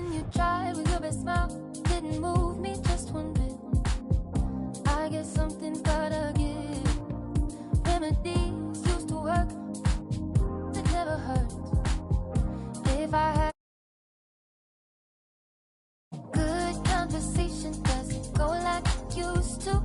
when you tried with your best smile, didn't move me just one bit. I guess something's gotta give. Remedies used to work, it never hurt. If I had good conversation, doesn't go like it used to.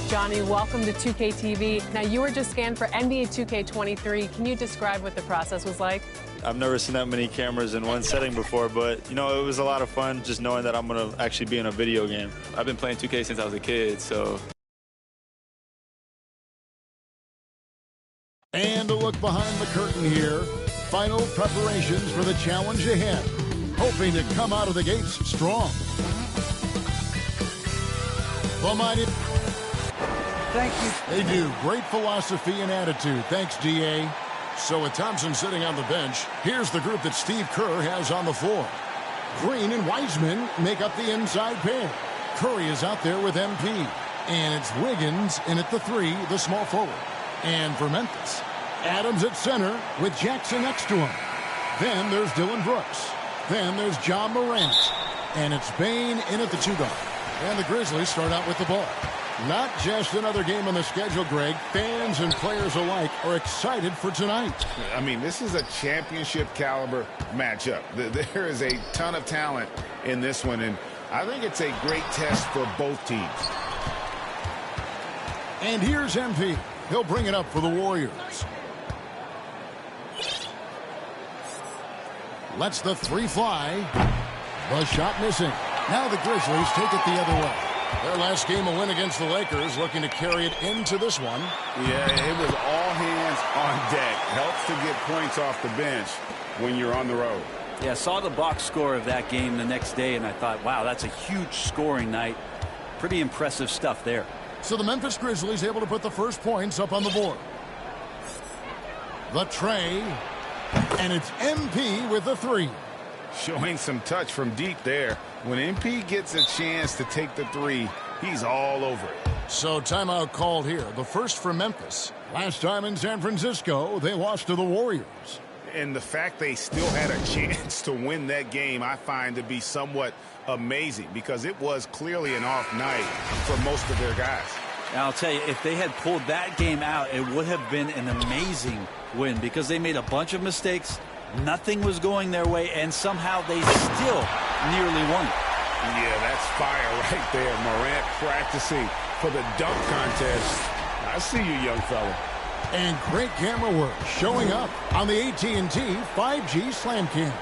Johnny, welcome to 2K TV. Now, you were just scanned for NBA2K23. Can you describe what the process was like? I've never seen that many cameras in one setting before, but, you know, it was a lot of fun just knowing that I'm going to actually be in a video game. I've been playing 2K since I was a kid, so. And a look behind the curtain here. Final preparations for the challenge ahead. Hoping to come out of the gates strong. The mighty... Thank you. They do. Great philosophy and attitude. Thanks, D.A. So with Thompson sitting on the bench, here's the group that Steve Kerr has on the floor. Green and Wiseman make up the inside pair. Curry is out there with MP. And it's Wiggins in at the three, the small forward. And for Memphis, Adams at center with Jackson next to him. Then there's Dylan Brooks. Then there's John Morant. And it's Bane in at the two guard. And the Grizzlies start out with the ball. Not just another game on the schedule, Greg. Fans and players alike are excited for tonight. I mean, this is a championship caliber matchup. There is a ton of talent in this one, and I think it's a great test for both teams. And here's MP. He'll bring it up for the Warriors. Lets the three fly. The shot missing. Now the Grizzlies take it the other way. Their last game a win against the Lakers, looking to carry it into this one. Yeah, it was all hands on deck. Helps to get points off the bench when you're on the road. Yeah, saw the box score of that game the next day, and I thought, wow, that's a huge scoring night. Pretty impressive stuff there. So the Memphis Grizzlies able to put the first points up on the board. The tray, and it's MP with the three. Showing some touch from deep there. When MP gets a chance to take the three, he's all over it. So timeout called here. The first for Memphis. Last time in San Francisco, they lost to the Warriors. And the fact they still had a chance to win that game, I find to be somewhat amazing, because it was clearly an off night for most of their guys. And I'll tell you, if they had pulled that game out, it would have been an amazing win, because they made a bunch of mistakes. Nothing was going their way, and somehow they still nearly won. Yeah, that's fire right there. Morant practicing for the dunk contest. I see you, young fella. And great camera work showing up on the AT&T 5G Slam Cam.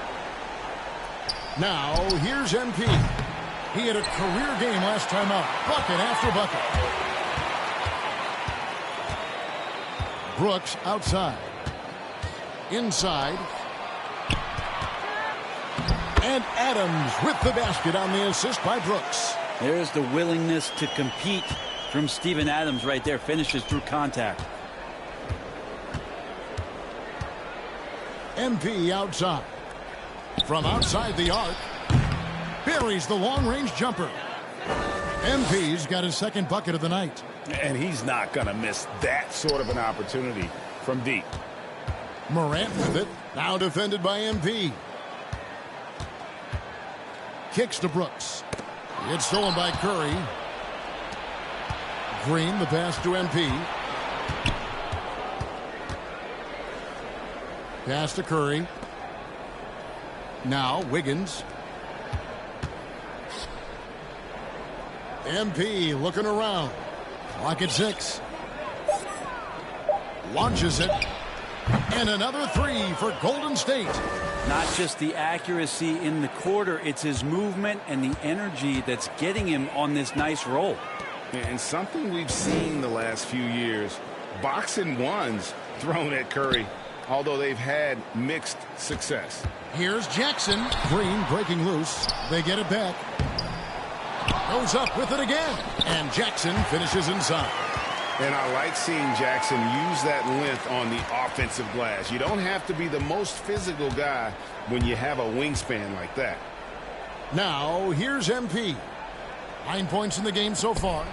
Now, here's MP. He had a career game last time out. Bucket after bucket. Brooks outside. Inside. And Adams with the basket on the assist by Brooks. There's the willingness to compete from Steven Adams right there. Finishes through contact. MP outside. From outside the arc. Buries the long-range jumper. MP's got his second bucket of the night. And he's not going to miss that sort of an opportunity from deep. Morant with it. Now defended by MP. Kicks to Brooks. It's stolen by Curry. Green, the pass to MP. Pass to Curry. Now Wiggins. MP looking around. Clock at 6. Launches it. And another three for Golden State. Not just the accuracy in the quarter, it's his movement and the energy that's getting him on this nice roll. And something we've seen the last few years, boxing ones thrown at Curry, although they've had mixed success. Here's Jackson. Green breaking loose. They get it back. Goes up with it again. And Jackson finishes inside. And I like seeing Jackson use that length on the offensive glass. You don't have to be the most physical guy when you have a wingspan like that. Now, here's MP. 9 points in the game so far.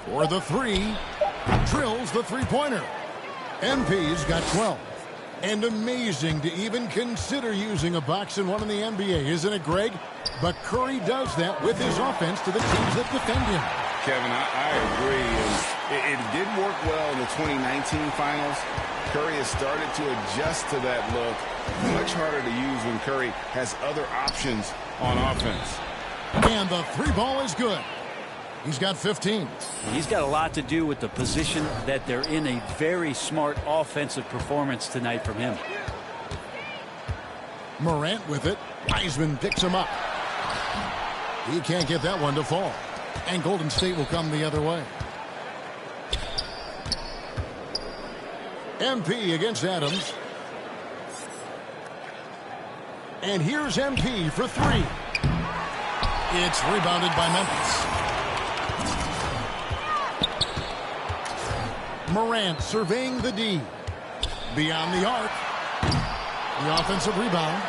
For the three. Drills the three-pointer. MP's got 12. And amazing to even consider using a boxing one in the NBA, isn't it, Greg? But Curry does that with his offense to the teams that defend him. Kevin, I agree. And it did work well in the 2019 finals. Curry has started to adjust to that look. Much harder to use when Curry has other options on offense. And the three ball is good. He's got 15. He's got a lot to do with the position that they're in. A very smart offensive performance tonight from him. Morant with it. Wiseman picks him up. He can't get that one to fall. And Golden State will come the other way. MP against Adams. And here's MP for three. It's rebounded by Memphis. Morant surveying the D. Beyond the arc. The offensive rebound.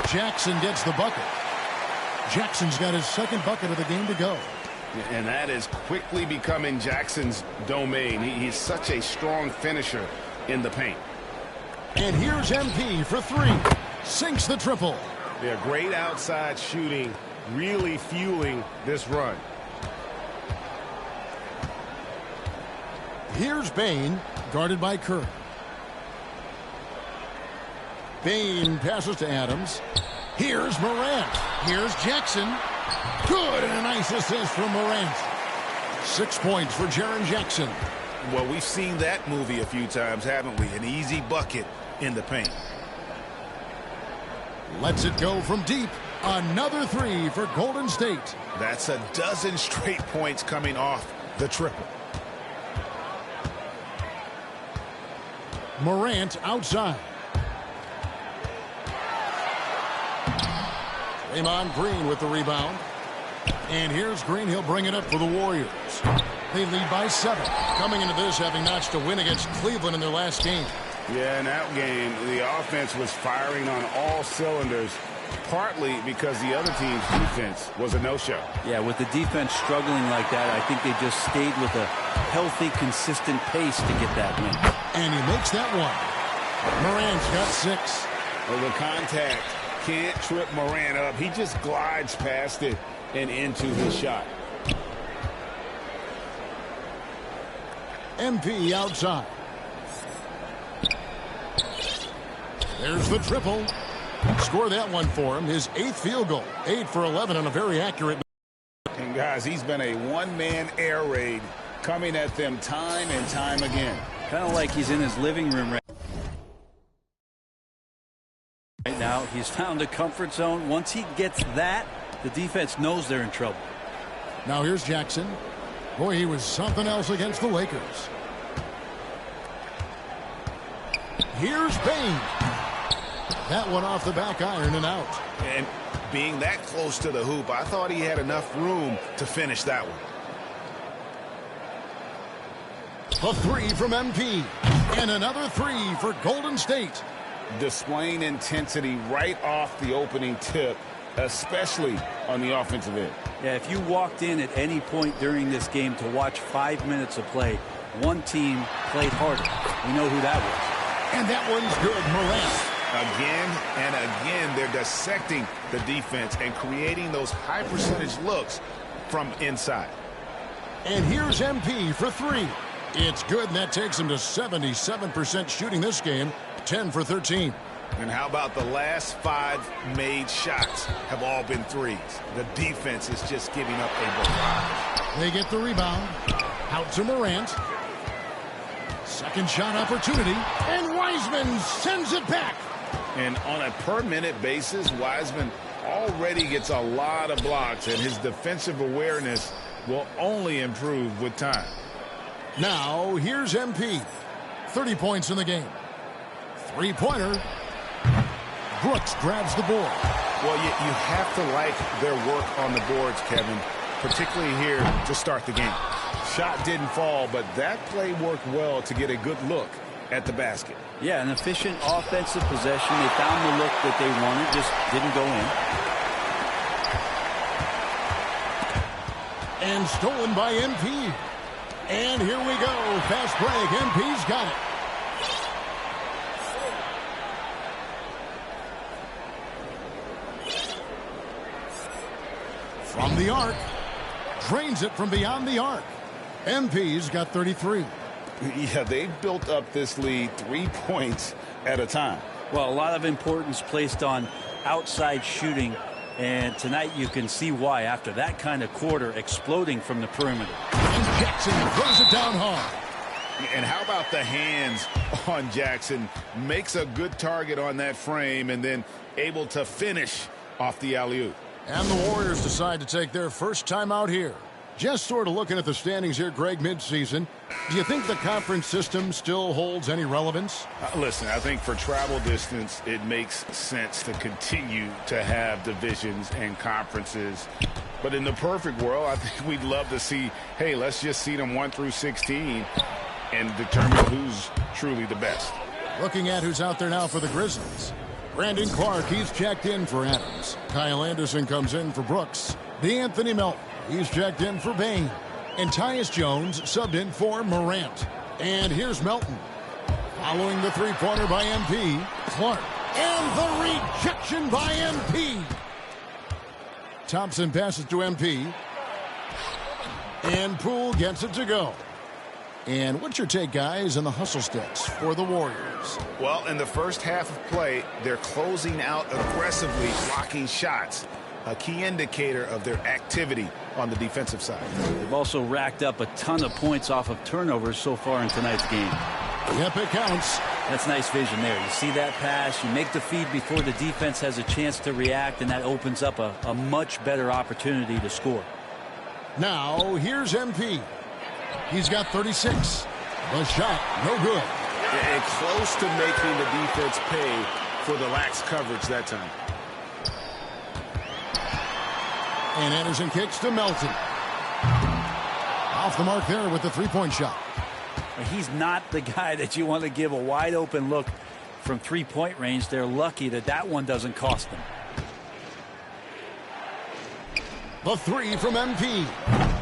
Jackson gets the bucket. Jackson's got his second bucket of the game to go. And that is quickly becoming Jackson's domain. He's such a strong finisher in the paint. And here's MP for three. Sinks the triple. Yeah, great outside shooting, really fueling this run. Here's Bain, guarded by Curry. Bain passes to Adams. Here's Morant. Here's Jackson. Good, and a nice assist from Morant. 6 points for Jaren Jackson. Well, we've seen that movie a few times, haven't we? An easy bucket in the paint. Lets it go from deep. Another three for Golden State. That's a dozen straight points coming off the triple. Morant outside. Draymond Green with the rebound. And here's Green. He'll bring it up for the Warriors. They lead by 7. Coming into this having notched a win against Cleveland in their last game. Yeah, in that game, the offense was firing on all cylinders, partly because the other team's defense was a no-show. Yeah, with the defense struggling like that, I think they just stayed with a healthy, consistent pace to get that win. And he makes that one. Morant's got 6. Well, the contact can't trip Morant up. He just glides past it and into his shot. MP outside. There's the triple. Score that one for him. His 8th field goal. 8 for 11 on a very accurate. And guys, he's been a one-man air raid coming at them time and time again. Kind of like he's in his living room right now. He's found a comfort zone. Once he gets that, the defense knows they're in trouble. Now here's Jackson. Boy, he was something else against the Lakers. Here's Bain. That one off the back iron and out. And being that close to the hoop, I thought he had enough room to finish that one. A three from MP. And another three for Golden State. Displaying intensity right off the opening tip, especially on the offensive end. Yeah, if you walked in at any point during this game to watch 5 minutes of play, one team played harder. We know who that was. And that one's good, Morant. Again and again, they're dissecting the defense and creating those high percentage looks from inside. And here's MP for three. It's good, and that takes him to 77% shooting this game, 10 for 13. And how about the last 5 made shots have all been threes? The defense is just giving up a barrage. They get the rebound. Out to Morant. Second shot opportunity. And Wiseman sends it back. And on a per-minute basis, Wiseman already gets a lot of blocks, and his defensive awareness will only improve with time. Now, here's MP. 30 points in the game. Three-pointer. Brooks grabs the board. Well, you have to like their work on the boards, Kevin, particularly here to start the game. Shot didn't fall, but that play worked well to get a good look at the basket. Yeah, an efficient offensive possession. They found the look that they wanted, just didn't go in. And stolen by MP. And here we go. Fast break. MP's got it. From the arc. Drains it from beyond the arc. MP's got 33. Yeah, they've built up this lead 3 points at a time. Well, a lot of importance placed on outside shooting, and tonight you can see why after that kind of quarter, exploding from the perimeter. And Jackson throws it down hard. And how about the hands on Jackson? Makes a good target on that frame and then able to finish off the alley-oop. And the Warriors decide to take their first time out here. Just sort of looking at the standings here, Greg, midseason. Do you think the conference system still holds any relevance? Listen, I think for travel distance, it makes sense to continue to have divisions and conferences. But in the perfect world, I think we'd love to see, hey, let's just seed them 1 through 16 and determine who's truly the best. Looking at who's out there now for the Grizzlies. Brandon Clark, he's checked in for Adams. Kyle Anderson comes in for Brooks. DeAnthony Melton, he's checked in for Bain. And Tyus Jones subbed in for Morant. And here's Melton. Following the three-pointer by MP, Clark. And the rejection by MP. Thompson passes to MP. And Poole gets it to go. And what's your take, guys, on the hustle stats for the Warriors? Well, in the first half of play, they're closing out aggressively, blocking shots. A key indicator of their activity on the defensive side. They've also racked up a ton of points off of turnovers so far in tonight's game. Yep, it counts. That's nice vision there. You see that pass, you make the feed before the defense has a chance to react, and that opens up a much better opportunity to score. Now, here's MP. He's got 36. The shot, no good. And close to making the defense pay for the lax coverage that time. And Anderson kicks to Melton. Off the mark there with the three-point shot. He's not the guy that you want to give a wide open look from three-point range. They're lucky that that one doesn't cost them. The three from MP.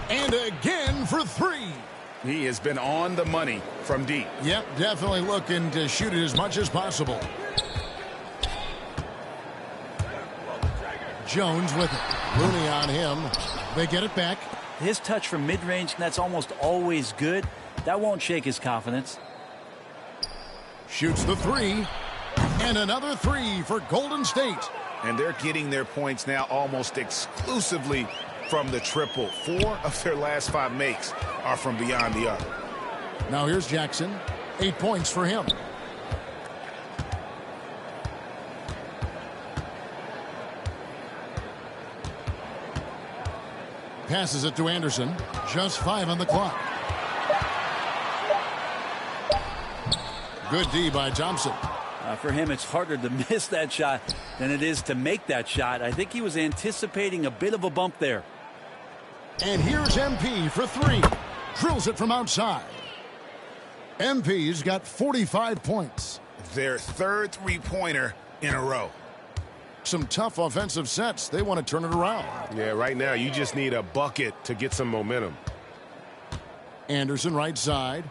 And again for three. He has been on the money from deep. Yep, definitely looking to shoot it as much as possible. Jones with it. Rooney on him. They get it back. His touch from mid-range, that's almost always good. That won't shake his confidence. Shoots the three. And another three for Golden State. And they're getting their points now almost exclusively from the triple. 4 of their last 5 makes are from beyond the arc. Now here's Jackson. 8 points for him. Passes it to Anderson. Just 5 on the clock. Good D by Thompson. For him, it's harder to miss that shot than it is to make that shot. I think he was anticipating a bit of a bump there. And here's MP for 3. Drills it from outside. MP's got 45 points. Their third three-pointer in a row. Some tough offensive sets. They want to turn it around. Yeah, right now you just need a bucket to get some momentum. Anderson right side.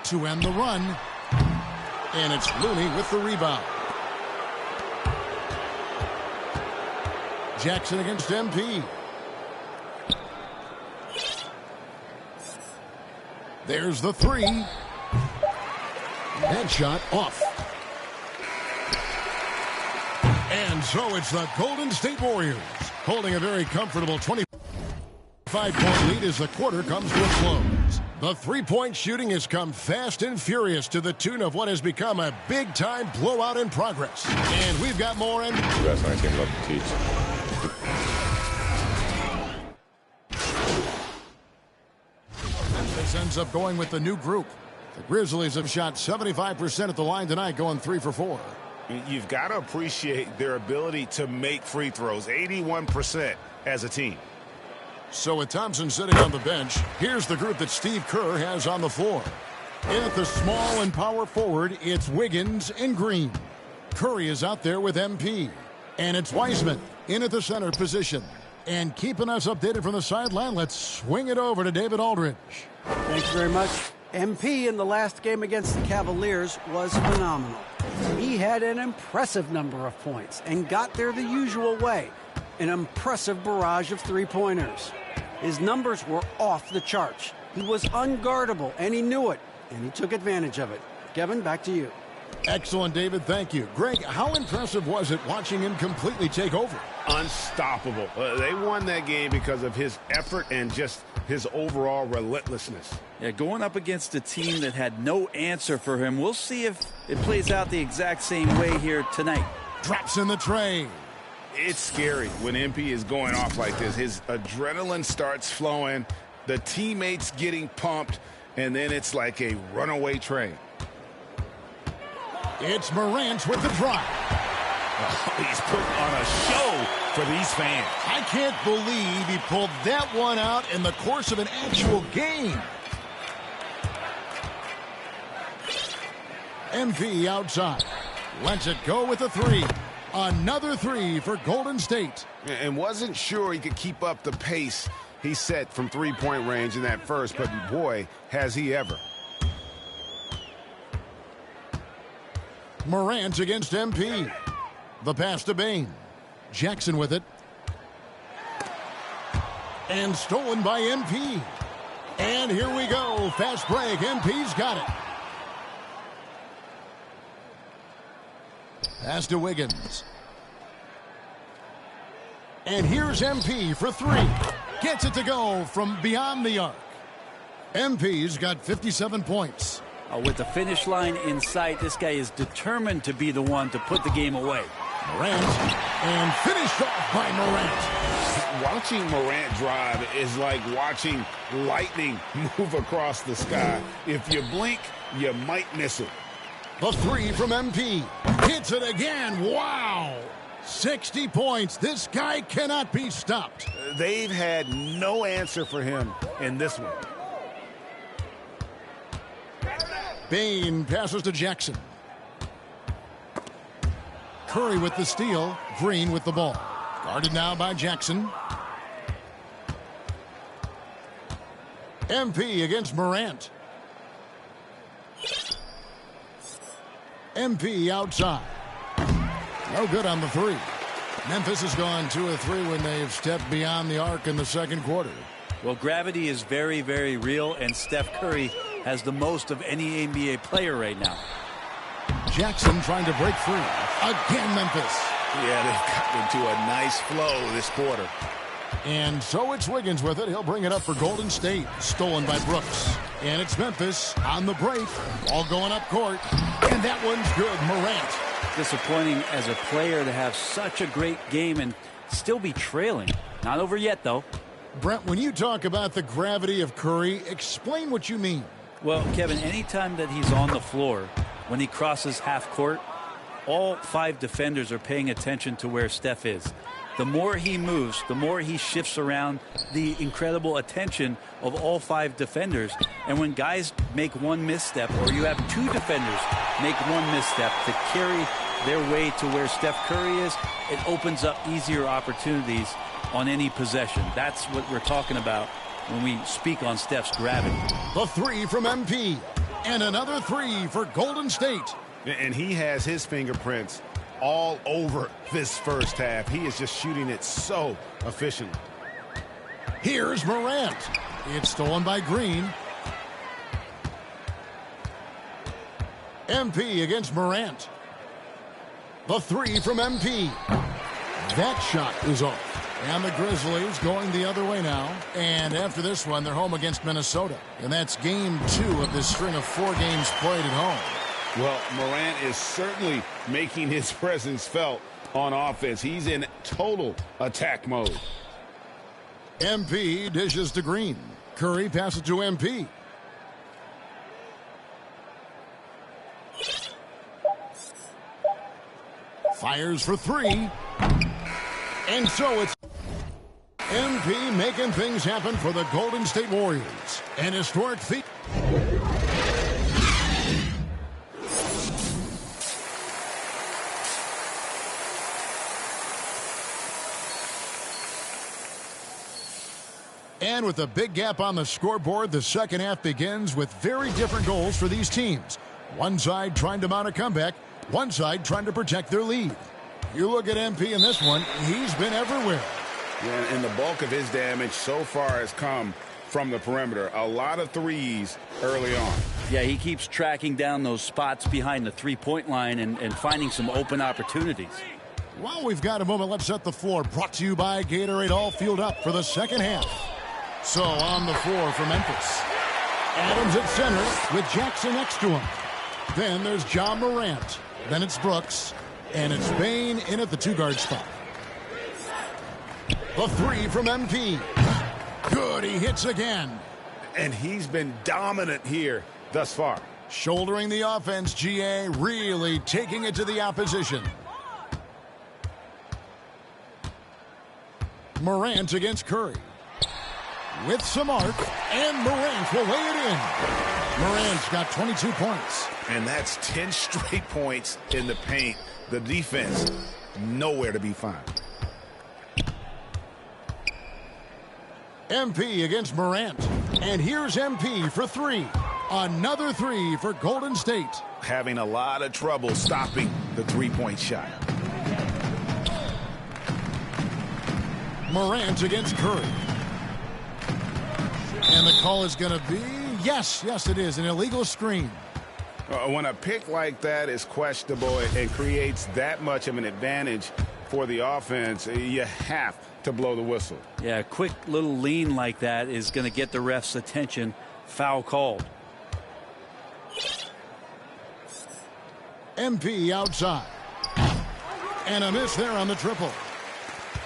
To end the run. And it's Looney with the rebound. Jackson against MP. There's the three. Headshot off. And so it's the Golden State Warriors holding a very comfortable 25-point lead as the quarter comes to a close. The three-point shooting has come fast and furious to the tune of what has become a big-time blowout in progress. And we've got more. And That's my team love to teach. Memphis ends up going with the new group. The Grizzlies have shot 75% at the line tonight, going 3 for 4. You've got to appreciate their ability to make free throws. 81% as a team. So with Thompson sitting on the bench, here's the group that Steve Kerr has on the floor. In at the small and power forward, it's Wiggins and Green. Curry is out there with MP. And it's Wiseman in at the center position. And keeping us updated from the sideline, let's swing it over to David Aldridge. Thank you very much. MP in the last game against the Cavaliers was phenomenal. He had an impressive number of points and got there the usual way. An impressive barrage of three-pointers. His numbers were off the charts. He was unguardable, and he knew it, and he took advantage of it. Kevin, back to you. Excellent, David. Thank you. Greg, how impressive was it watching him completely take over? Unstoppable. They won that game because of his effort and just his overall relentlessness. Yeah, going up against a team that had no answer for him. We'll see if it plays out the exact same way here tonight. Drops in the tray. It's scary when MP is going off like this. His adrenaline starts flowing, the teammates getting pumped, and then it's like a runaway train. It's Morant with the drive. He's putting on a show for these fans. I can't believe he pulled that one out in the course of an actual game. MP outside. Lets it go with a three. Another three for Golden State. And wasn't sure he could keep up the pace he set from three-point range in that first, but boy, has he ever. Morant against MP. The pass to Bain. Jackson with it. And stolen by MP. And here we go. Fast break. MP's got it. Pass to Wiggins. And here's MP for three. Gets it to go from beyond the arc. MP's got 57 points. With the finish line in sight, this guy is determined to be the one to put the game away. Morant, and finished off by Morant. Watching Morant drive is like watching lightning move across the sky. If you blink, you might miss it. The three from MP. Hits it again. Wow. 60 points. This guy cannot be stopped. They've had no answer for him in this one. Bain passes to Jackson. Curry with the steal. Green with the ball. Guarded now by Jackson. MP against Morant. MP outside. No good on the three. Memphis has gone 2 of 3 when they've stepped beyond the arc in the second quarter. Well, gravity is very, very real, and Steph Curry has the most of any NBA player right now. Jackson trying to break free. Again, Memphis. Yeah, they've gotten into a nice flow this quarter. And so it's Wiggins with it. He'll bring it up for Golden State. Stolen by Brooks. And it's Memphis on the break. All going up court. And that one's good. Morant. Disappointing as a player to have such a great game and still be trailing. Not over yet, though. Brent, when you talk about the gravity of Curry, explain what you mean. Well, Kevin, anytime that he's on the floor, when he crosses half court, all 5 defenders are paying attention to where Steph is. The more he moves, the more he shifts around the incredible attention of all 5 defenders. And when guys make one misstep, or you have 2 defenders make one misstep to carry their way to where Steph Curry is, it opens up easier opportunities on any possession. That's what we're talking about when we speak on Steph's gravity. The 3 from MP. And another 3 for Golden State. And he has his fingerprints all over this first half. He is just shooting it so efficiently. Here's Morant. It's stolen by Green. MP against Morant. The 3 from MP. That shot is off. And the Grizzlies going the other way now. And after this one, they're home against Minnesota. And that's game 2 of this string of 4 games played at home. Well, Morant is certainly making his presence felt on offense. He's in total attack mode. MP dishes to Green. Curry passes to MP. Fires for 3. And so it's MP making things happen for the Golden State Warriors. An historic feat. And with a big gap on the scoreboard, the second half begins with very different goals for these teams. One side trying to mount a comeback, one side trying to protect their lead. You look at MP in this one, he's been everywhere. Yeah, and the bulk of his damage so far has come from the perimeter. A lot of threes early on. Yeah, he keeps tracking down those spots behind the three-point line and finding some open opportunities. While we've got a moment, let's set the floor. Brought to you by Gatorade, all fueled up for the second half. So on the floor for Memphis. Adams at center with Jackson next to him. Then there's John Morant. Then it's Brooks. And it's Bain in at the 2-guard spot. The 3 from MP. Good, he hits again. And he's been dominant here thus far. Shouldering the offense, GA, really taking it to the opposition. Morant against Curry. With some arc, and Morant will lay it in. Morant's got 22 points. And that's 10 straight points in the paint. The defense, nowhere to be found. MP against Morant. And here's MP for 3. Another 3 for Golden State. Having a lot of trouble stopping the three-point shot. Morant against Curry. And the call is going to be, yes, it is, an illegal screen. When a pick like that is questionable and creates that much of an advantage for the offense, you have to blow the whistle. Yeah, a quick little lean like that is going to get the ref's attention. Foul called. MP outside. And a miss there on the triple.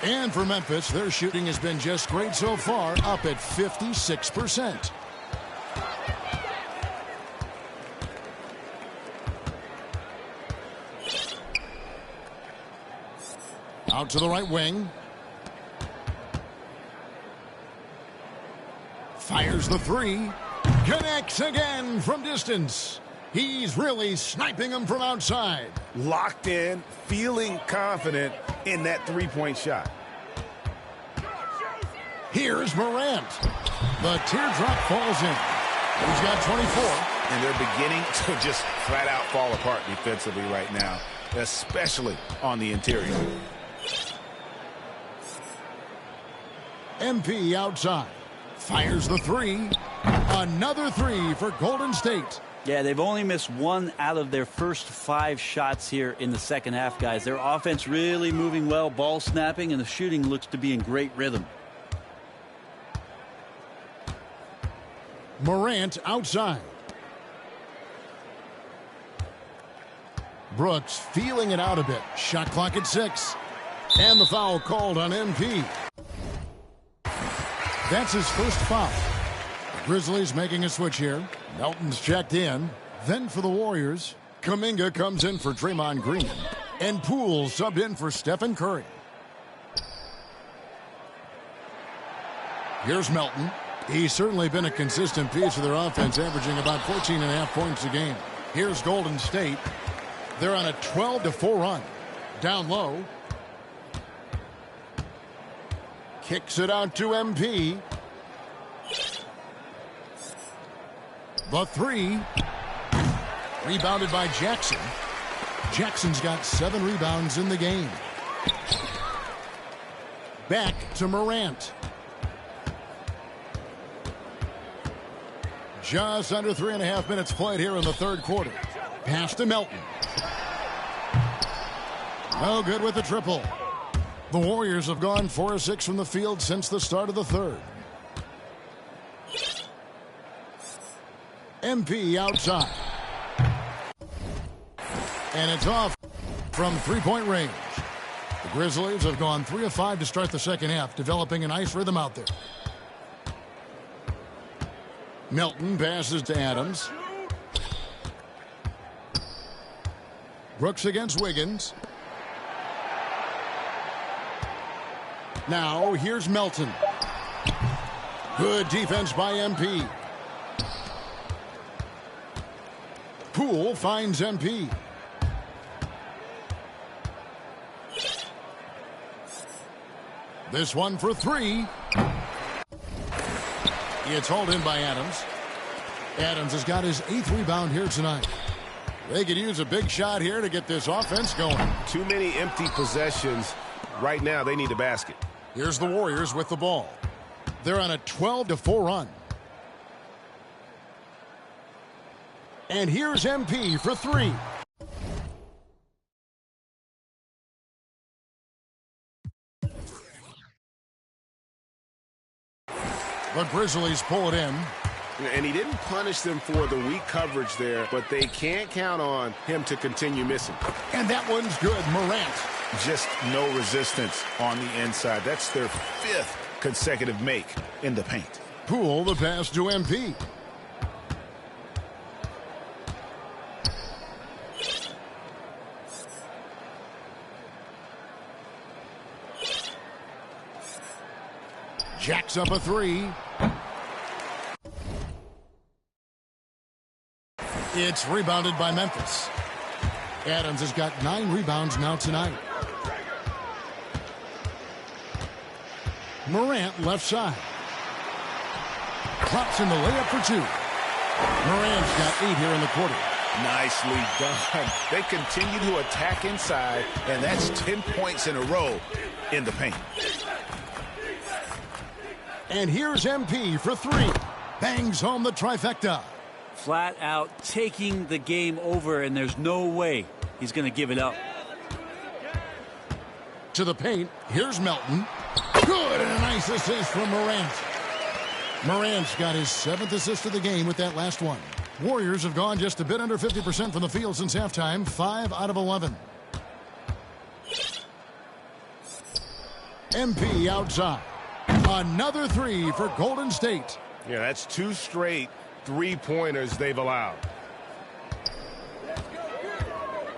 And for Memphis, their shooting has been just great so far, up at 56%. Out to the right wing. Fires the 3. Connects again from distance. He's really sniping them from outside. Locked in, feeling confident in that three-point shot. Here's Morant. The teardrop falls in. He's got 24. And they're beginning to just flat out fall apart defensively right now, especially on the interior. MP outside. Fires the 3. Another 3 for Golden State. Yeah, they've only missed 1 out of their first 5 shots here in the second half, guys. Their offense really moving well, ball snapping, and the shooting looks to be in great rhythm. Morant outside. Brooks feeling it out a bit. Shot clock at 6. And the foul called on MP. That's his first foul. The Grizzlies making a switch here. Melton's checked in. Then for the Warriors, Kuminga comes in for Draymond Green. And Poole subbed in for Stephen Curry. Here's Melton. He's certainly been a consistent piece of their offense, averaging about 14.5 points a game. Here's Golden State. They're on a 12-4 run. Down low. Kicks it out to MP. The three. Rebounded by Jackson. Jackson's got 7 rebounds in the game. Back to Morant. Just under 3.5 minutes played here in the third quarter. Pass to Melton. No good with the triple. The Warriors have gone 4 of 6 from the field since the start of the third. MP outside. And it's off from three-point range. The Grizzlies have gone 3 of 5 to start the second half, developing a nice rhythm out there. Melton passes to Adams. Brooks against Wiggins. Now here's Melton. Good defense by MP. Poole finds MP. This one for 3. It's hauled in by Adams. Adams has got his 8th rebound here tonight. They could use a big shot here to get this offense going. Too many empty possessions. Right now, they need a basket. Here's the Warriors with the ball. They're on a 12-4 run. And here's MP for 3. The Grizzlies pull it in. And he didn't punish them for the weak coverage there, but they can't count on him to continue missing. And that one's good. Morant. Just no resistance on the inside. That's their 5th consecutive make in the paint. Poole the pass to MP. Jacks up a 3. It's rebounded by Memphis. Adams has got 9 rebounds now tonight. Morant left side. Drops in the layup for 2. Morant's got 8 here in the quarter. Nicely done. They continue to attack inside, and that's 10 points in a row in the paint. And here's MP for 3. Bangs home the trifecta. Flat out taking the game over, and there's no way he's going to give it up. To the paint. Here's Melton. Good, and a nice assist from Morant. Morant's got his 7th assist of the game with that last one. Warriors have gone just a bit under 50% from the field since halftime. 5 out of 11. MP outside. Another 3 for Golden State. Yeah, that's 2 straight 3-pointers they've allowed.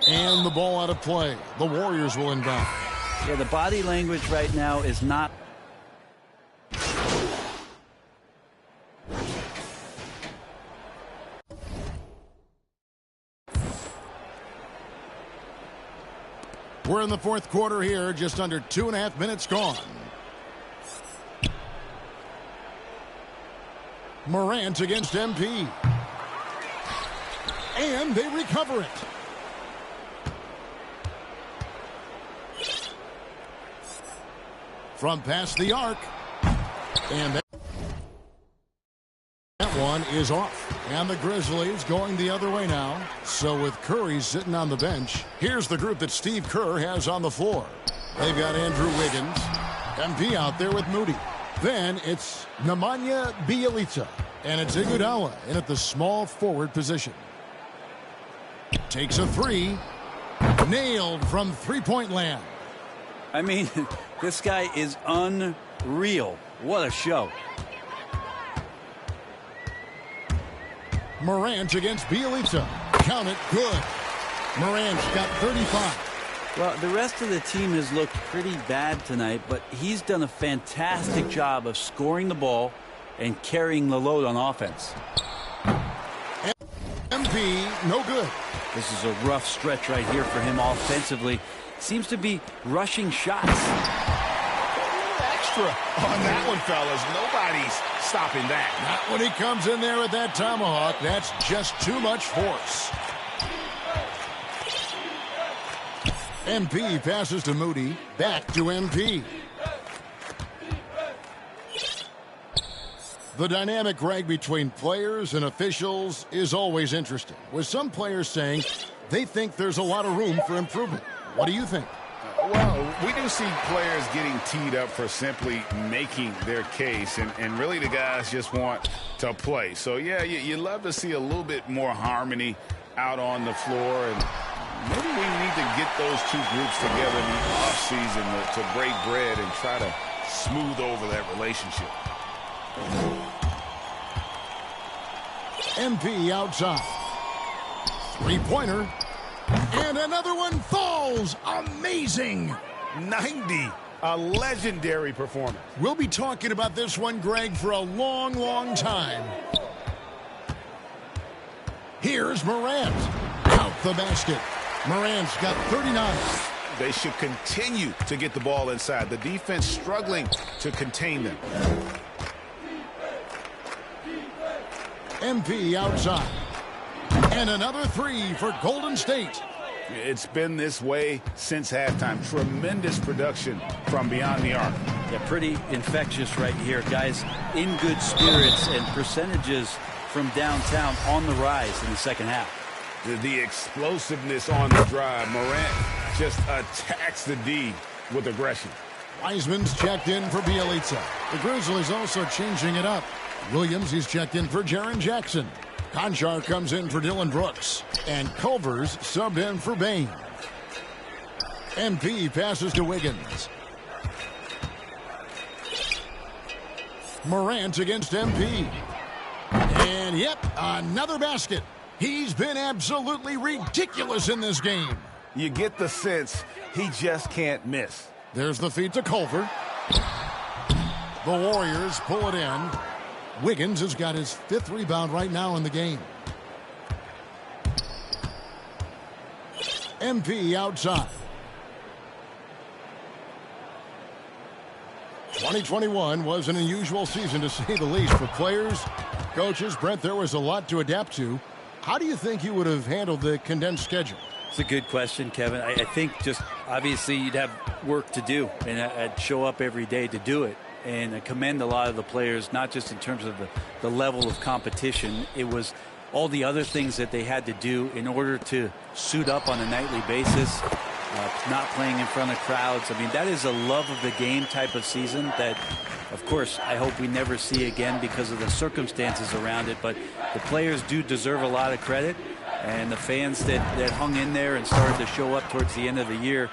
And the ball out of play. The Warriors will inbound. Yeah, the body language right now is not. We're in the fourth quarter here, just under 2.5 minutes gone. Morant against MP. And they recover it. From past the arc. And that one is off. And the Grizzlies going the other way now. So with Curry sitting on the bench, here's the group that Steve Kerr has on the floor. They've got Andrew Wiggins. MP out there with Moody. Then it's Nemanja Bjelica, and it's Iguodala in at the small forward position. Takes a 3. Nailed from three-point land. I mean, this guy is unreal. What a show. Morant against Bjelica. Count it, good. Morant's got 35. Well, the rest of the team has looked pretty bad tonight, but he's done a fantastic job of scoring the ball and carrying the load on offense. MP, no good. This is a rough stretch right here for him offensively. Seems to be rushing shots. Extra on that one, fellas. Nobody's stopping that. Not when he comes in there with that tomahawk. That's just too much force. MP passes to Moody. Back to MP. The dynamic, Greg, between players and officials is always interesting, with some players saying they think there's a lot of room for improvement. What do you think? Well, we do see players getting teed up for simply making their case, and really the guys just want to play. So, yeah, you love to see a little bit more harmony out on the floor, and maybe we need to get those two groups together in the offseason to break bread and try to smooth over that relationship. MP outside. Three-pointer. And another one falls. Amazing. 90. A legendary performance. We'll be talking about this one, Greg, for a long, long time. Here's Morant. Out the basket. Morant's got 39. They should continue to get the ball inside. The defense struggling to contain them. MP outside. And another three for Golden State. It's been this way since halftime. Tremendous production from beyond the arc. Yeah, pretty infectious right here. Guys in good spirits, and percentages from downtown on the rise in the second half. The explosiveness on the drive. Morant just attacks the D with aggression. Wiseman's checked in for Bielitsa. The Grizzlies also changing it up. Williams, he's checked in for Jaren Jackson. Conchar comes in for Dylan Brooks. And Culver's subbed in for Bain. MP passes to Wiggins. Morant against MP. And, yep, another basket. He's been absolutely ridiculous in this game. You get the sense he just can't miss. There's the feed to Culver. The Warriors pull it in. Wiggins has got his 5th rebound right now in the game. MP outside. 2021 was an unusual season, to say the least, for players, coaches. Brent, there was a lot to adapt to. How do you think you would have handled the condensed schedule? It's a good question, Kevin. I think just obviously you'd have work to do, and I'd show up every day to do it. And I commend a lot of the players, not just in terms of the level of competition. It was all the other things that they had to do in order to suit up on a nightly basis, not playing in front of crowds. I mean, that is a love of the game type of season that, of course, I hope we never see again because of the circumstances around it. But the players do deserve a lot of credit, and the fans that hung in there and started to show up towards the end of the year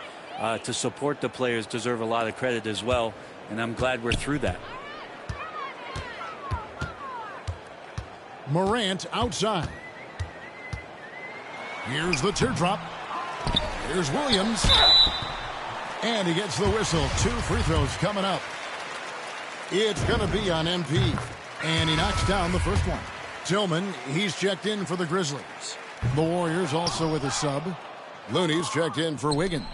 to support the players deserve a lot of credit as well. And I'm glad we're through that. Morant outside. Here's the teardrop. Here's Williams. And he gets the whistle. 2 free throws coming up. It's going to be on MP. And he knocks down the first one. Tillman, he's checked in for the Grizzlies. The Warriors also with a sub. Looney's checked in for Wiggins.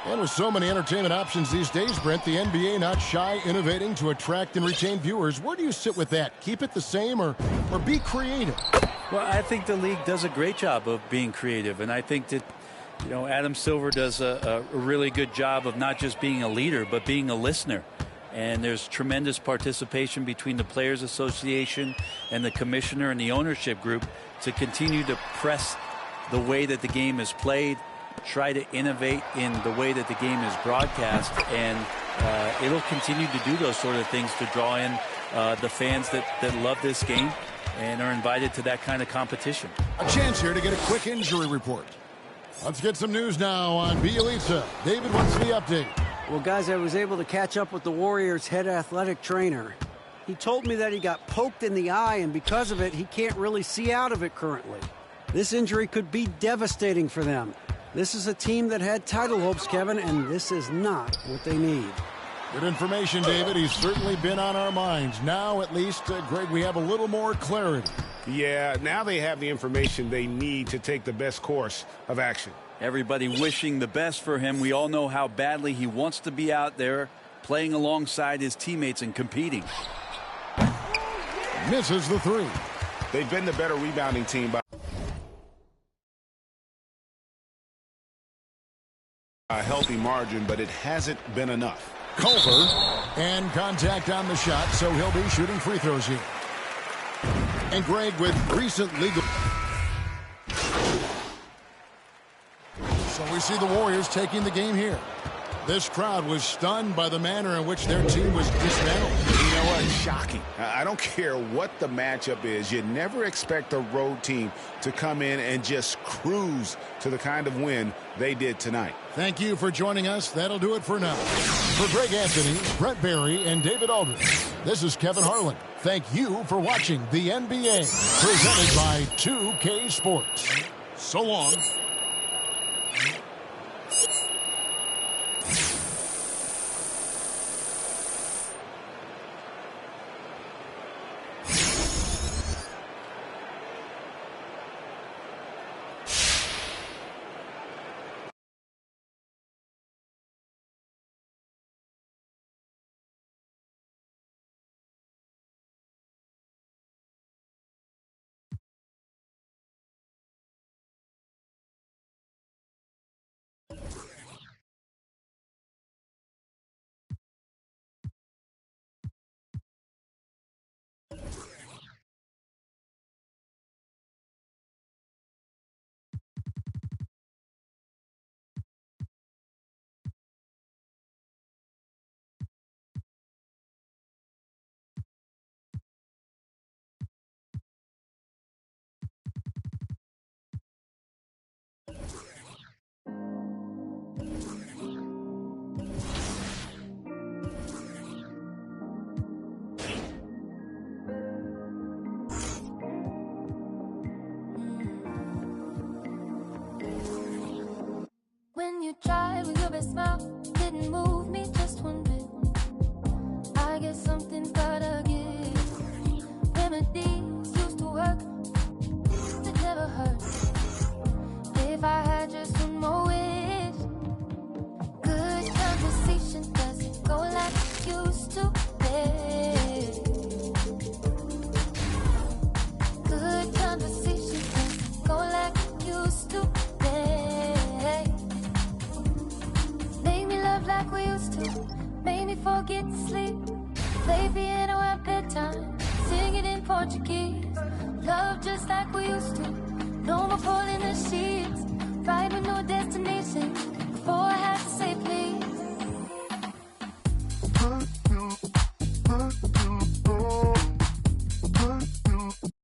And with so many entertainment options these days, Brent, the NBA not shy innovating to attract and retain viewers. Where do you sit with that? Keep it the same or be creative? Well, I think the league does a great job of being creative. And I think that, you know, Adam Silver does a really good job of not just being a leader, but being a listener. And there's tremendous participation between the Players Association and the commissioner and the ownership group to continue to press the way that the game is played, try to innovate in the way that the game is broadcast, and it'll continue to do those sort of things to draw in the fans that love this game and are invited to that kind of competition. A chance here to get a quick injury report. Let's get some news now on Bielitsa. David, what's the update? Well, guys, I was able to catch up with the Warriors' head athletic trainer. He told me that he got poked in the eye, and because of it, he can't really see out of it currently. This injury could be devastating for them. This is a team that had title hopes, Kevin, and this is not what they need. Good information, David. He's certainly been on our minds. Now, at least, Greg, we have a little more clarity. Yeah, now they have the information they need to take the best course of action. Everybody wishing the best for him. We all know how badly he wants to be out there playing alongside his teammates and competing. Misses the three. They've been the better rebounding team by a healthy margin, but it hasn't been enough. Culver, and contact on the shot, so he'll be shooting free throws here. And Greg with recent legal. So we see the Warriors taking the game here. This crowd was stunned by the manner in which their team was dismantled. You know what? Shocking. I don't care what the matchup is. You never expect a road team to come in and just cruise to the kind of win they did tonight. Thank you for joining us. That'll do it for now. For Greg Anthony, Brett Barry, and David Aldridge, this is Kevin Harlan. Thank you for watching the NBA, presented by 2K Sports. So long. When you tried with your best smile, didn't move me just one bit. I guess something's gotta give. Remedies used to work, it never hurt. If I had just one more wish, good conversation doesn't go like it used to. Good conversation doesn't go like it used to. Like we used to, made me forget to sleep. Play piano at bedtime, sing it in Portuguese. Love just like we used to.